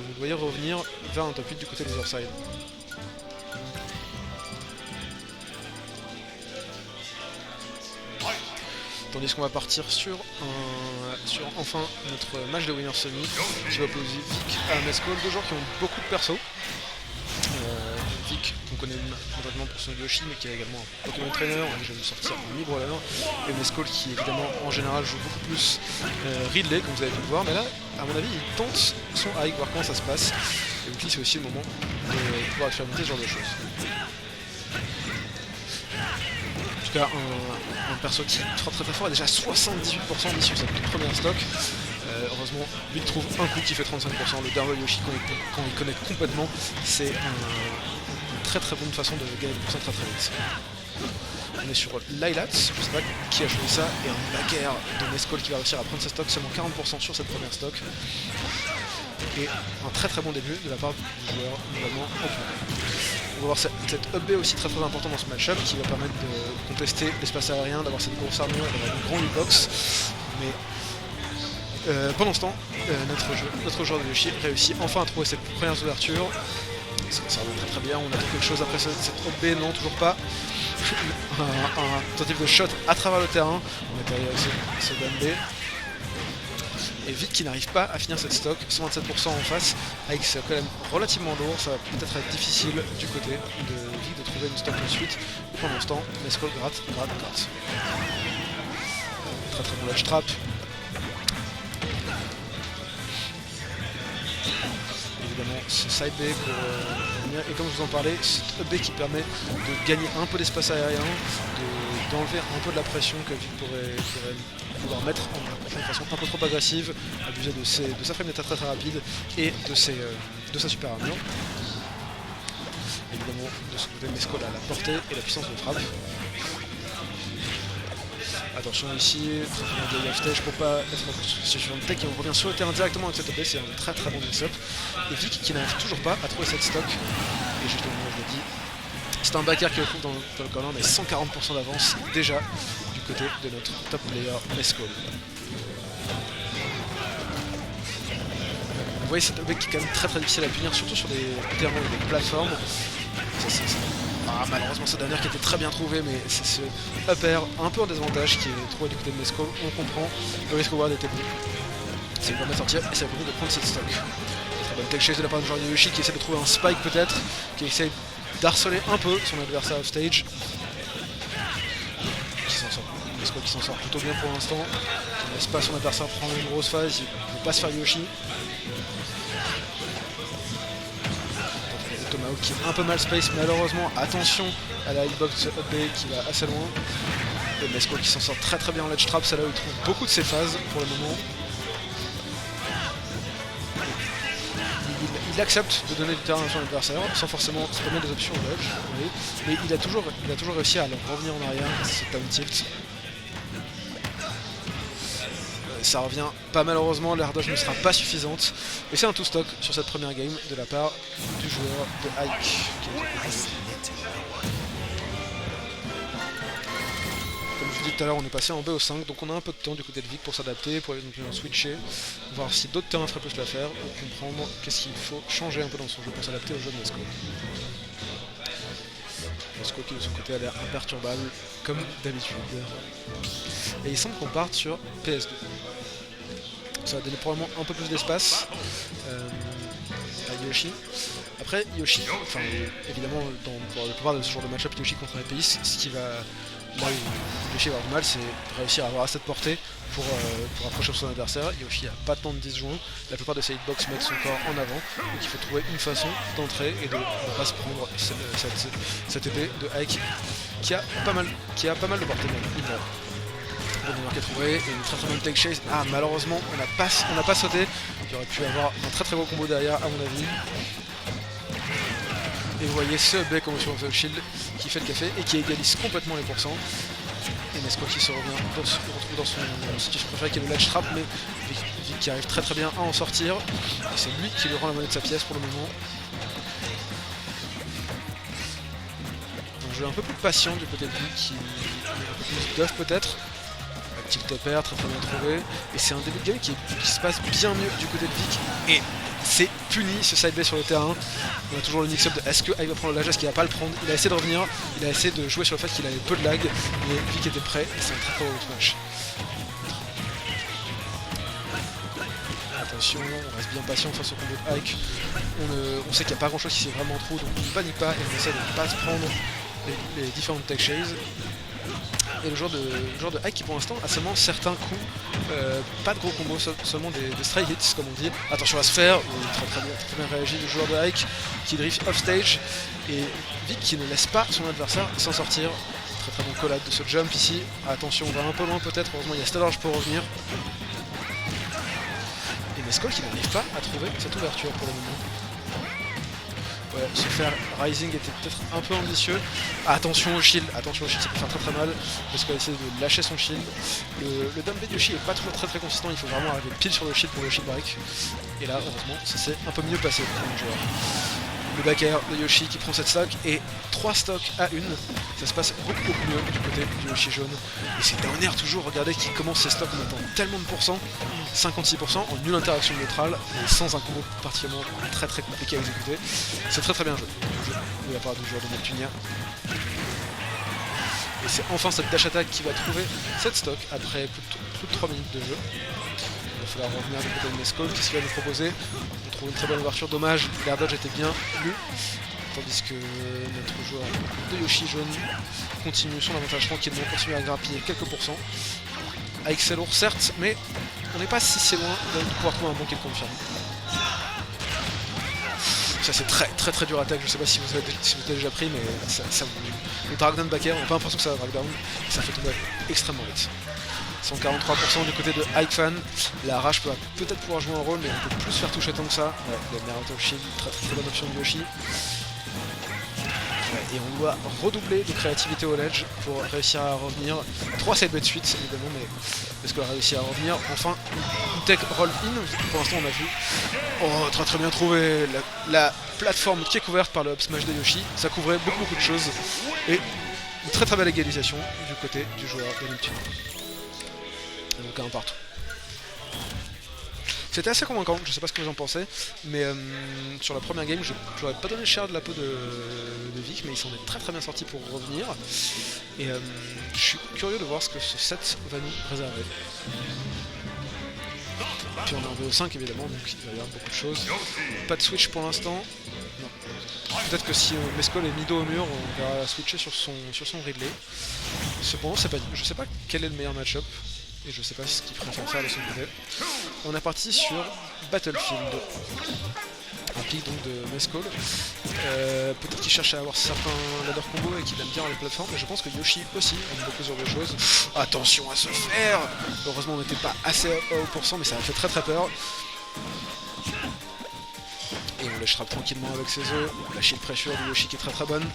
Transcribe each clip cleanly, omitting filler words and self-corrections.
vous devriez revenir vers un top 8 du côté des Earthside. Tandis qu'on va partir sur enfin notre match de Winner Semi qui va opposer Vic à Mescol, deux joueurs qui ont beaucoup de persos. Vic qu'on connaît notamment pour son Yoshi mais qui a également un Pokémon Trainer, on a déjà vu sortir un Librawler, et Mescol qui évidemment en général joue beaucoup plus Ridley comme vous avez pu le voir, mais là à mon avis il tente son hike, voir comment ça se passe, et donc c'est aussi le moment de pouvoir expérimenter ce genre de choses. En tout cas, un perso qui frappe très fort, est déjà 78% mis sur sa toute première stock. Heureusement, Vic trouve un coup qui fait 35%. Le Dervo Yoshi, quand il connecte complètement, c'est une très bonne façon de gagner des % très vite. On est sur Lylat, je sais pas qui a joué ça, et un backer de Mescol qui va réussir à prendre sa stock, seulement 40% sur cette première stock. Et un très bon début de la part du joueur, notamment on va voir cette up B aussi très important dans ce match-up qui va permettre de contester l'espace aérien, d'avoir cette grosse armure, d'avoir une grande hitbox. Mais pendant ce temps, notre joueur de Yoshi réussit enfin à trouver ses premières ouvertures. Ça va très bien, on a quelque chose après cette up B, non toujours pas. Un tentative de shot à travers le terrain, on est arrivé avec ce gun B. Et Vic qui n'arrive pas à finir cette stock, 127% en face, avec c'est quand même relativement lourd, ça va peut-être être difficile du côté de Vic de trouver une stock ensuite. Pendant ce temps, Mescol gratte. Très bon ledge trap. Évidemment ce side B pour revenir, et comme je vous en parlais, ce B qui permet de gagner un peu d'espace aérien, d'enlever un peu de la pression que Vic pourrait pouvoir mettre de façon un peu trop agressive, abuser de sa frame d'état très rapide et de sa super armure. Évidemment, de ce côté, Mescol a la portée et la puissance de frappe. Attention ici, très bien de stage pour pas être en situation de tech, et on revient sur le terrain directement avec cette OP, c'est un très bon mix-up. Et Vic qui n'arrive toujours pas à trouver cette stock, et justement je l'ai dit, c'est un backer qui le trouve dans le corner, mais 140% d'avance déjà du côté de notre top player Mescol. Vous voyez cette OP qui est quand même très difficile à punir, surtout sur des terrains et des plateformes. Malheureusement cette dernière qui était très bien trouvée, mais c'est ce upper un peu en désavantage qui est trouvé du côté de Mescol. On comprend, le risk reward était bon. Ça lui permet de sortir et ça lui permet de prendre cette stock. Très bonne tech chase de la part de joueur de Yoshi qui essaie de trouver un spike peut-être, qui essaie d'harceler un peu son adversaire off stage. Mescol qui s'en sort plutôt bien pour l'instant. Il ne laisse pas son adversaire prendre une grosse phase, il ne veut pas se faire Yoshi. Tomahawk qui est un peu mal space, malheureusement, attention à la hitbox up B qui va assez loin. Et Mescol qui s'en sort très bien en ledge trap, c'est là où il trouve beaucoup de ses phases pour le moment. Il accepte de donner du terrain à son adversaire sans forcément se donner des options au ledge, mais il a toujours réussi à revenir en arrière, c'est down tilt. Ça revient pas malheureusement, l'air dodge ne sera pas suffisante. Et c'est un tout-stock sur cette première game de la part du joueur de Ike. Comme je vous dis tout à l'heure, on est passé en BO5, donc on a un peu de temps du côté de Vic pour s'adapter, pour éventuellement switcher, voir si d'autres terrains feraient plus l'affaire, ou comprendre qu'est-ce qu'il faut changer un peu dans son jeu pour s'adapter au jeu de Mescol. Mescol qui de son côté a l'air imperturbable, comme d'habitude. Et il semble qu'on parte sur PS2. Ça va donner probablement un peu plus d'espace à Yoshi. Après Yoshi, enfin évidemment dans la plupart de ce genre de match-up Yoshi contre un API, ce qui va là où Yoshi va avoir du mal, c'est réussir à avoir assez de portée pour approcher son adversaire. Yoshi n'a pas tant de disjoints, la plupart de ses hitbox mettent son corps en avant, donc il faut trouver une façon d'entrer et de ne pas se prendre cette épée de Ike qui a pas mal de portée même. Bon qui est trouvé, et une très bonne tech chase. Malheureusement on n'a pas sauté, il aurait pu avoir un très gros combo derrière à mon avis. Et vous voyez ce bec en motion of the shield qui fait le café et qui égalise complètement les pourcents. Et Mescol qui se retrouve dans son situation préférée qui est le ledge trap, mais Vic qui arrive très bien à en sortir. Et c'est lui qui lui rend la monnaie de sa pièce pour le moment. Un jeu un peu plus patient du côté de Vic, qui est un peu plus duff peut-être. Tilt upper, très bien trouvé, et c'est un début de game qui se passe bien mieux du côté de Vic, et c'est puni ce side B sur le terrain. On a toujours le mix-up de est-ce que Ike va prendre le lag, est-ce qu'il va pas le prendre. Il a essayé de revenir, il a essayé de jouer sur le fait qu'il avait peu de lag, mais Vic était prêt, et c'est un très beau match. Attention, on reste bien patient face au combo de Ike. On sait qu'il n'y a pas grand chose qui s'est vraiment trop, donc on ne panique pas et on essaie de ne pas se prendre les différentes tech chases. Et le joueur de Ike qui pour l'instant a seulement certains coups, pas de gros combos, seulement des stray hits comme on dit. Attention à la sphère, très bien réagi le joueur de Ike qui drift off stage et Vic qui ne laisse pas son adversaire s'en sortir. Très bon collab de ce jump ici. Attention, on va un peu loin peut-être, heureusement il y a Stellarge pour revenir. Et Mescol qui n'arrive pas à trouver cette ouverture pour le moment. Ouais, se faire Rising était peut-être un peu ambitieux. Attention au shield, ça peut faire très mal. Parce qu'elle essaie de lâcher son shield. Le dump de Yoshi est pas toujours très consistant, il faut vraiment arriver pile sur le shield pour le shield break. Et là, heureusement, ça s'est un peu mieux passé pour le joueur. Le back air de Yoshi qui prend cette stock et 3 stocks à 1. Ça se passe beaucoup mieux du côté du Yoshi jaune. Et c'est down air toujours, regardez qu'il commence ses stocks en mettant tellement de pourcents, 56% en nulle interaction neutrale et sans un combo particulièrement très compliqué à exécuter. C'est très bien joué de la part du joueur de Neptunia. Et c'est enfin cette dash attack qui va trouver cette stock après plus de 3 minutes de jeu. Il va falloir revenir du côté de Mescol, qu'est-ce qu'il va nous proposer? On trouve une très bonne ouverture, dommage, l'air dodge était bien lu. Tandis que notre joueur de Yoshi jaune continue son avantage tranquillement, continue à grappiller quelques pourcents. Avec c'est lourd certes, mais on n'est pas si loin de pouvoir trouver un bon kill confirme. Ça c'est très dur attaque, je sais pas si vous avez déjà pris, mais ça le drag down back air, on n'a pas l'impression que ça va drag down, et ça fait tomber extrêmement vite. 143% du côté de Ike Fan, la rage peut peut-être pouvoir jouer un rôle, mais on peut plus faire toucher tant que ça. Ouais, le Naruto Shield, très bonne option de Yoshi. Ouais, et on doit redoubler de créativité au ledge pour réussir à revenir. 3 side de suite évidemment, mais est-ce qu'on a réussi à revenir? Enfin, une tech roll in, pour l'instant on a vu. Oh, très bien trouvé. La plateforme qui est couverte par le up smash de Yoshi, ça couvrait beaucoup de choses. Et une très belle égalisation du côté du joueur de Neptune. Donc un partout. C'était assez convaincant, je sais pas ce que vous en pensez, mais sur la première game, j'aurais pas donné cher de la peau de Vic, mais il s'en est très bien sorti pour revenir. Et je suis curieux de voir ce que ce set va nous réserver. Puis on est en VO5 évidemment, donc il va y avoir beaucoup de choses. Pas de switch pour l'instant. Peut-être que si Mescol est mis dos au mur, on va switcher sur son Ridley. Cependant, je sais pas quel est le meilleur match-up. Et je sais pas ce qu'il préfère faire de son côté. On est parti sur Battlefield. Un pic donc de Mescol. Peut-être qu'il cherche à avoir certains ladder combos et qu'il aime bien les plateformes, mais je pense que Yoshi aussi aime beaucoup ce genre de choses. Attention à se faire! Heureusement on n'était pas assez haut pourcent, mais ça a fait très peur. Et on lâchera tranquillement avec ses œufs. La shield pressure de Yoshi qui est très bonne.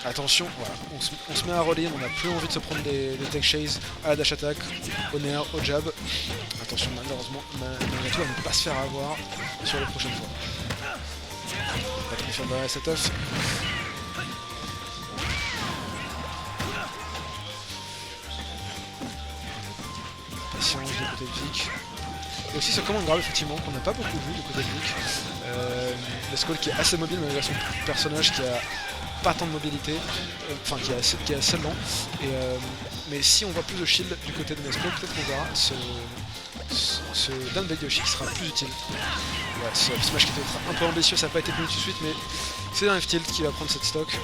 Attention, voilà, on se met à roll-in, on n'a plus envie de se prendre des tech chase à la dash attack, au nair, au jab. Attention, malheureusement, Nagato va ne pas se faire avoir sur les prochaines fois. Pas de confirme dans la set-off. Patience du côté de Vic. Et aussi ce commande grave effectivement qu'on n'a pas beaucoup vu du côté de Vic. Mescol qui est assez mobile malgré son personnage qui a pas tant de mobilité, enfin qui est assez lent. Mais si on voit plus de shield du côté de Mescol, peut-être qu'on verra ce down bait Yoshi qui sera plus utile. Ouais, ce smash qui était un peu ambitieux, ça n'a pas été tenu tout de suite, mais c'est un F-tilt qui va prendre cette stock.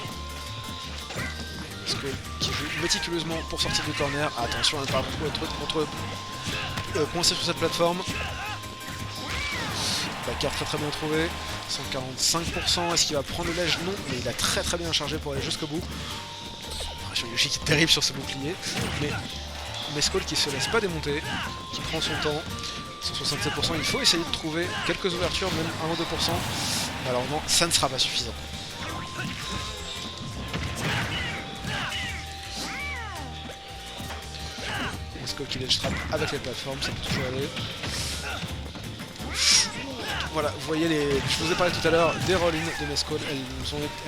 Mescol qui joue méticuleusement pour sortir du corner. Attention à ne pas être coincé sur cette plateforme. Backer très bien trouvé. 145%, est-ce qu'il va prendre le ledge? Non, mais il a très bien chargé pour aller jusqu'au bout. Pression Yoshi qui est terrible sur ce bouclier, mais Mescol qui se laisse pas démonter, qui prend son temps. 167%, il faut essayer de trouver quelques ouvertures, même 1 ou 2%. Malheureusement, ça ne sera pas suffisant. Mescol qui ledge trap avec les plateformes, ça peut toujours aller. Voilà, vous voyez je vous ai parlé tout à l'heure des roll-in de Mescol,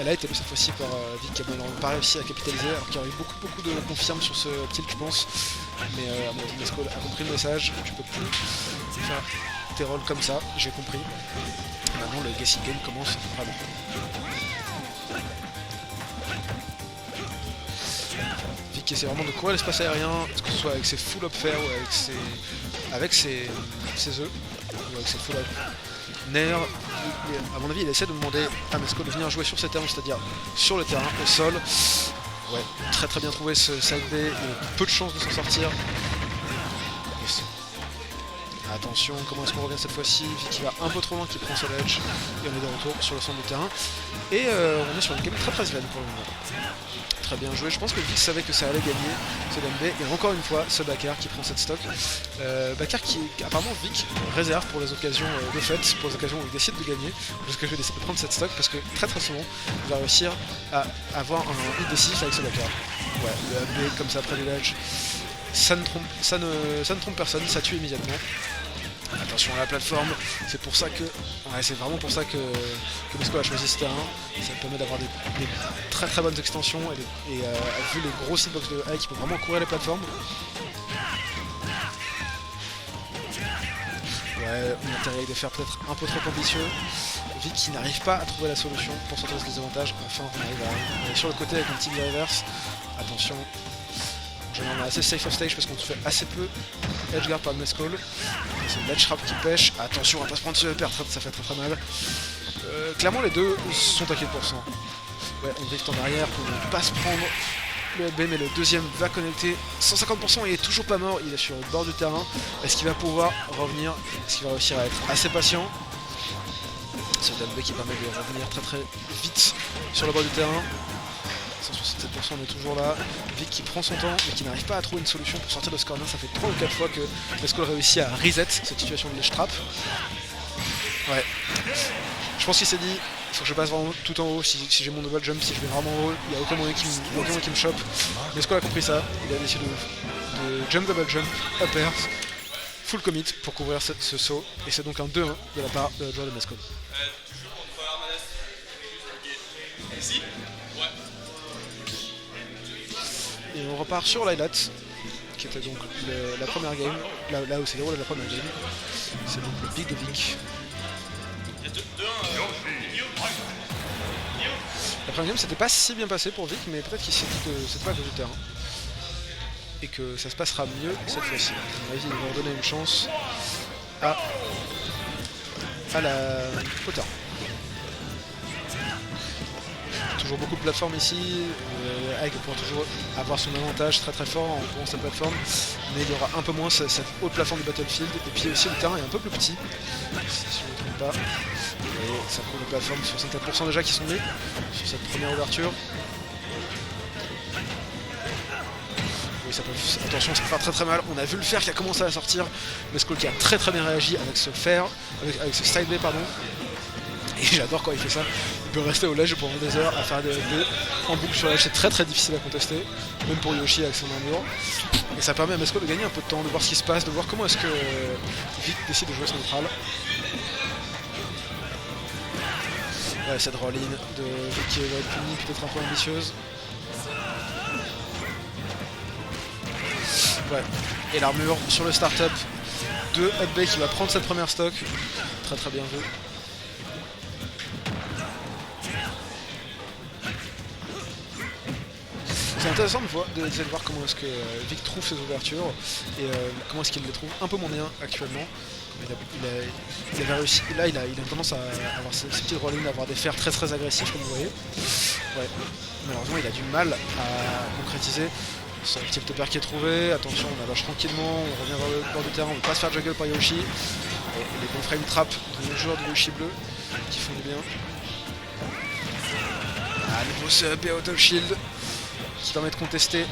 elle a été cette fois-ci par Vic qui n'a malheureusement pas réussi à capitaliser, alors qu'il y aurait eu beaucoup de confirmes sur ce tilt je pense, mais à mon avis Mescol a compris le message, tu peux plus faire tes rolls comme ça, j'ai compris. Maintenant le guessing game commence vraiment. Vic essaie vraiment de courir l'espace aérien, que ce soit avec ses full up fair ou avec ses œufs, ou avec ses full up. Nair, à mon avis, il essaie de demander à Mesco de venir jouer sur ses terrains, c'est-à-dire sur le terrain, au sol. Ouais, très bien trouvé ce side B, il a peu de chance de s'en sortir. Attention, comment est-ce qu'on revient cette fois-ci? Vic qui va un peu trop loin, qui prend sa ledge, et on est de retour sur le centre du terrain. Et on est sur une game très even pour le moment. Très bien joué, je pense que Vic savait que ça allait gagner ce DMB, et encore une fois ce backer qui prend cette stock. Backer qui apparemment Vic réserve pour les occasions de fête, pour les occasions où il décide de gagner, parce que je vais décider de prendre cette stock parce que très souvent il va réussir à avoir un hit décisif avec ce backer. Ouais, le AB comme ça après le ledge, ça ne trompe personne, ça tue immédiatement. Attention à la plateforme, c'est pour ça que. Ouais, c'est vraiment pour ça que Mesco a choisi ce terrain. Ça permet d'avoir des très bonnes extensions et vu les gros hitbox de Ike, il peut vraiment courir les plateformes. Ouais, on atterrit avec des fers peut-être un peu trop ambitieux. Vic qui n'arrive pas à trouver la solution pour sortir de ce désavantage. Enfin, on arrive à aller sur le côté avec un petit reverse. Attention. On est assez safe of stage parce qu'on se fait assez peu edgeguard par Mesco. C'est le ledge trap qui pêche. Attention, on va pas se prendre ce upper, ça fait très mal. Clairement, les deux sont à 4%. Ouais, on drift en arrière pour ne pas se prendre le LB, mais le deuxième va connecter 150% et il est toujours pas mort. Il est sur le bord du terrain. Est-ce qu'il va pouvoir revenir? Est-ce qu'il va réussir à être assez patient? C'est le LB qui permet de revenir très vite sur le bord du terrain. 167%, on est toujours là. Vic qui prend son temps mais qui n'arrive pas à trouver une solution pour sortir de ce corner. Ça fait 3 ou 4 fois que Mesco réussit à reset cette situation de ledge trap. Ouais. Je pense qu'il s'est dit, il faut que je passe vraiment tout en haut si j'ai mon double jump, si je vais vraiment en haut, il n'y a aucun moyen qui me chope. Mesco a compris ça, il a décidé de jump double jump, upper, full commit pour couvrir ce saut. Et c'est donc un 2-1 de la part de joueur de Mesco. Et on repart sur l'highlight, qui était donc la première game, là où c'est déroulé la première game. C'est donc le pic de Vic. La première game c'était pas si bien passé pour Vic, mais peut-être qu'il s'est dit que c'était pas à cause du terrain. Et que ça se passera mieux cette fois-ci. À mon avis, il va redonner une chance au terrain. Toujours beaucoup de plateformes ici, Ike pourra toujours avoir son avantage très fort en courant cette plateforme, mais il y aura un peu moins cette haute plateforme du Battlefield, et puis aussi le terrain est un peu plus petit, si je ne me trompe pas, et ça couvre les plateformes, 64% déjà qui sont mis sur cette première ouverture. Oui, ça peut, attention, ça peut faire très mal, on a vu le fer qui a commencé à sortir, Mesco qui a très bien réagi avec ce fer, avec ce side B pardon. Et j'adore quand il fait ça, il peut rester au ledge pendant des heures à faire des LB en boucle sur ledge, c'est très difficile à contester, même pour Yoshi avec son armure. Et ça permet à Mesco de gagner un peu de temps, de voir ce qui se passe, de voir comment est-ce que Vic décide de jouer son neutral. Ouais, cette roll-in de Vic qui va être punie, peut-être un peu ambitieuse. Ouais, et l'armure sur le start-up de Hubby qui va prendre cette première stock, très bien vu. C'est intéressant d'essayer de voir comment est-ce que Vic trouve ses ouvertures et comment est-ce qu'il les trouve un peu moins bien actuellement. Il avait réussi, là il a tendance à avoir ces petites rollings, à avoir des fers très agressifs comme vous voyez. Ouais. Malheureusement il a du mal à concrétiser. Son petit upper qui est trouvé, attention on lâche tranquillement, on revient vers le bord du terrain, on ne peut pas se faire juggle par Yoshi. Et les bons frame trap de nos joueurs de Yoshi bleu qui font du bien. À nouveau ce up et auto shield qui permet de contester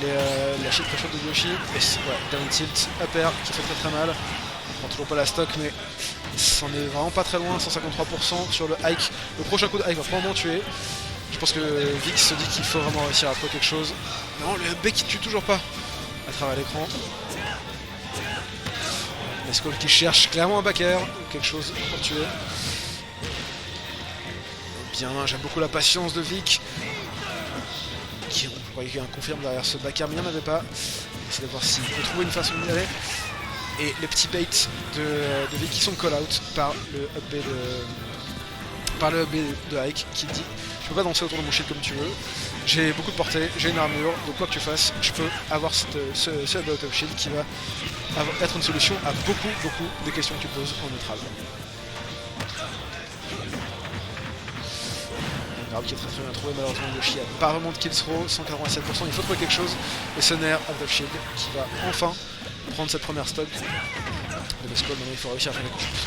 la shield pressure de Yoshi. Et ouais, down tilt, upper qui fait très mal. On prend toujours pas la stock mais c'en est vraiment pas très loin, 153% sur le hike. Le prochain coup de hike va probablement tuer. Je pense que Vic se dit qu'il faut vraiment réussir à trouver quelque chose. Non, le bec qui tue toujours pas à travers l'écran. Mesco qui cherche clairement un backer ou quelque chose pour tuer. Bien, j'aime beaucoup la patience de Vic. Je croyais qu'il y a un confirme derrière ce backer, mais il n'y en avait pas. On va essayer de voir s'il peut trouver une façon d'y aller. et les petits baits de Vic qui sont call out par le up B de Ike qui dit je peux pas danser autour de mon shield comme tu veux, j'ai beaucoup de portée, j'ai une armure, donc quoi que tu fasses, je peux avoir ce up B out of shield qui va être une solution à beaucoup des questions que tu poses en neutral. Grab qui est très bien trouvé, malheureusement Yoshi n'a pas vraiment de kill throw, 187%, il faut trouver quelque chose, et ce Nair out of shield qui va enfin prendre cette première stock de Mescol. Maintenant il faut réussir à faire quelque chose.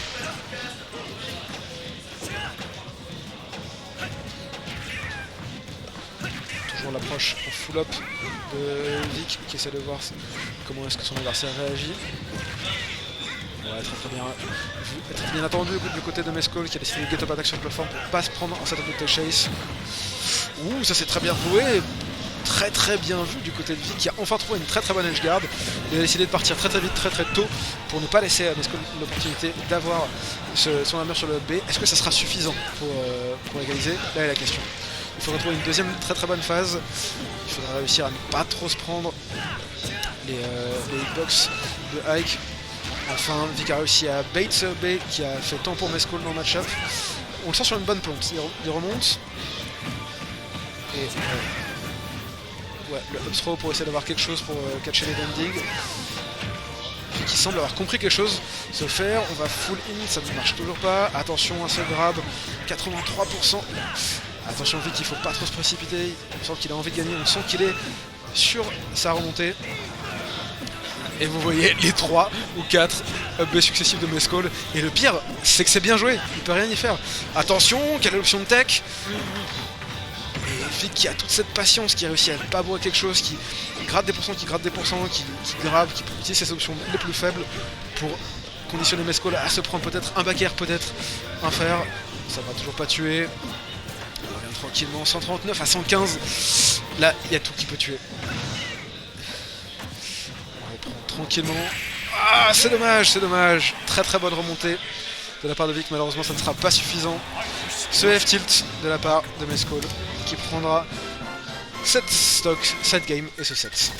Toujours l'approche en full up de Vic qui essaie de voir comment est-ce que son adversaire réagit. Ouais, très bien vu, très bien attendu du côté de Mescol qui a décidé de get up attack sur le plateforme pour pas se prendre en setup de chase. Ouh, ça c'est très bien joué, très bien vu du côté de Vic qui a enfin trouvé une très bonne edge guard. Il a décidé de partir très vite, très tôt pour ne pas laisser à Mescol l'opportunité d'avoir son armure sur le B. Est-ce que ça sera suffisant pour égaliser? Là est la question. Il faudra trouver une deuxième très bonne phase. Il faudra réussir à ne pas trop se prendre les hitbox de Ike. Enfin, Vic a réussi à bait ce B qui a fait tant pour Mescol dans le match-up. On le sent sur une bonne plante, il remonte. Et ouais, le up throw pour essayer d'avoir quelque chose pour catcher les landings. Vic qui semble avoir compris quelque chose se faire, on va full in, ça ne marche toujours pas. Attention à ce grab, 83%. Attention Vic, il ne faut pas trop se précipiter, on sent qu'il a envie de gagner, on sent qu'il est sur sa remontée. Et vous voyez les 3 ou 4 up B successifs de Mescol. Et le pire, c'est que c'est bien joué, il peut rien y faire. Attention, quelle est l'option de tech? Et Vic qui a toute cette patience, qui réussit à ne pas boire quelque chose, qui gratte des pourcents, qui grave, qui utilise ses options les plus faibles pour conditionner Mescol à se prendre peut-être un back air, peut-être un fer. Ça va toujours pas tuer. On revient tranquillement, 139 à 115. Là, il y a tout qui peut tuer. Tranquillement. Ah, c'est dommage. Très bonne remontée de la part de Vic. Malheureusement, ça ne sera pas suffisant. Ce F-tilt de la part de Mescol qui prendra 7 stocks, 7 games et ce set.